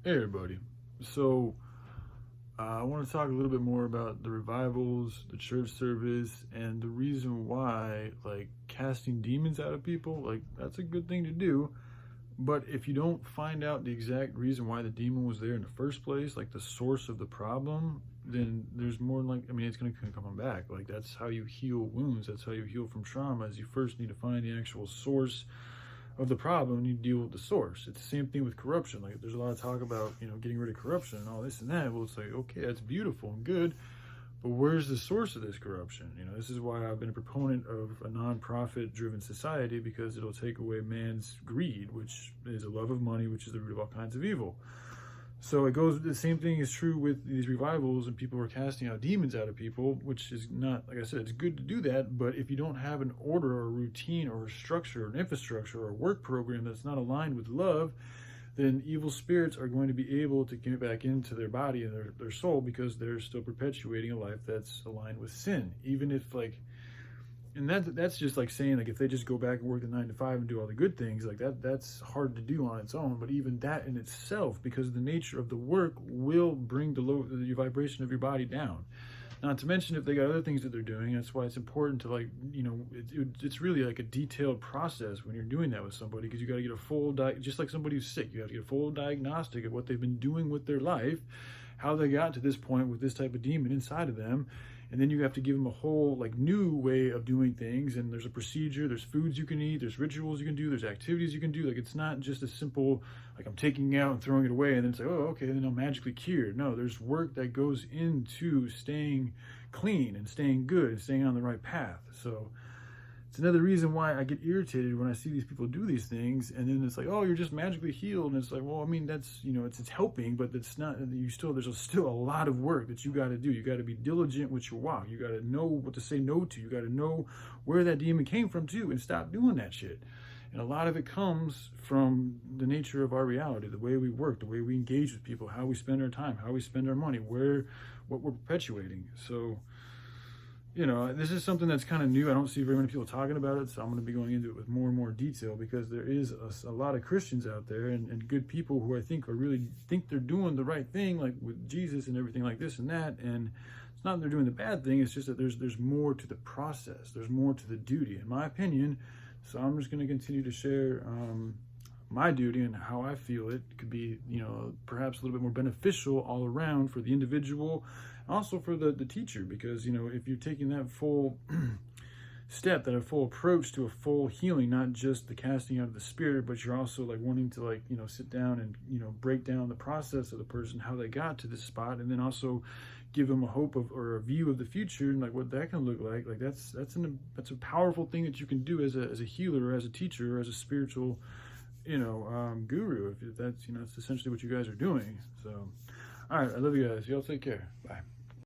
Hey everybody. So I want to talk a little bit more about the revivals, the church service, and the reason why, like, casting demons out of people, like, that's a good thing to do. But if you don't find out the exact reason why the demon was there in the first place, like the source of the problem, then there's more like, I mean, it's going to come back. Like, that's how you heal wounds. That's how you heal from trauma, is you first need to find the actual source of the problem. You deal with the source. It's the same thing with corruption. Like, there's a lot of talk about, getting rid of corruption and all this and that. Well, it's like, okay, that's beautiful and good, but where's the source of this corruption? This is why I've been a proponent of a non-profit driven society, because it'll take away man's greed, which is a love of money, which is the root of all kinds of evil. So it goes, the same thing is true with these revivals, and people are casting out demons out of people, which is not, like I said, it's good to do that, but if you don't have an order or a routine or a structure or an infrastructure or a work program that's not aligned with love, then evil spirits are going to be able to get back into their body and their soul, because they're still perpetuating a life that's aligned with sin. Even if, like, and that's just like saying, like, if they just go back and work the 9 to 5 and do all the good things, like that's hard to do on its own. But even that in itself, because of the nature of the work, will bring the vibration of your body down. Not to mention, if they got other things that they're doing, that's why it's important to, like, it's really like a detailed process when you're doing that with somebody, because you got to get a full just like somebody who's sick, you have to get a full diagnostic of what they've been doing with their life, how they got to this point with this type of demon inside of them. And then you have to give them a whole, like, new way of doing things. And there's a procedure, there's foods you can eat, there's rituals you can do, there's activities you can do. Like, it's not just a simple, like, I'm taking it out and throwing it away and then it's like, oh, okay, then I'm magically cured. No, there's work that goes into staying clean and staying good and staying on the right path. So it's another reason why I get irritated when I see these people do these things, and then it's like, oh, you're just magically healed. And it's like, well, I mean, that's, it's helping, but it's not, there's still a lot of work that you got to do. You got to be diligent with your walk. You got to know what to say no to. You got to know where that demon came from too, and stop doing that shit. And a lot of it comes from the nature of our reality, the way we work, the way we engage with people, how we spend our time, how we spend our money, what we're perpetuating. So, this is something that's kind of new. I don't see very many people talking about it, so I'm going to be going into it with more and more detail, because there is a lot of Christians out there and good people who I think think they're doing the right thing, like with Jesus and everything like this and that. And it's not that they're doing the bad thing, it's just that there's more to the process. There's more to the duty, in my opinion. So I'm just going to continue to share my duty and how I feel it could be, perhaps a little bit more beneficial all around for the individual, also for the teacher, because, if you're taking that full step, that a full approach to a full healing, not just the casting out of the spirit, but you're also, like, wanting to, like, sit down and, break down the process of the person, how they got to this spot, and then also give them a hope of, or a view of the future, and like what that can look like that's a powerful thing that you can do as a healer, or as a teacher, or as a spiritual guru, if that's that's essentially what you guys are doing. So all right, I love you guys. Y'all take care. Bye.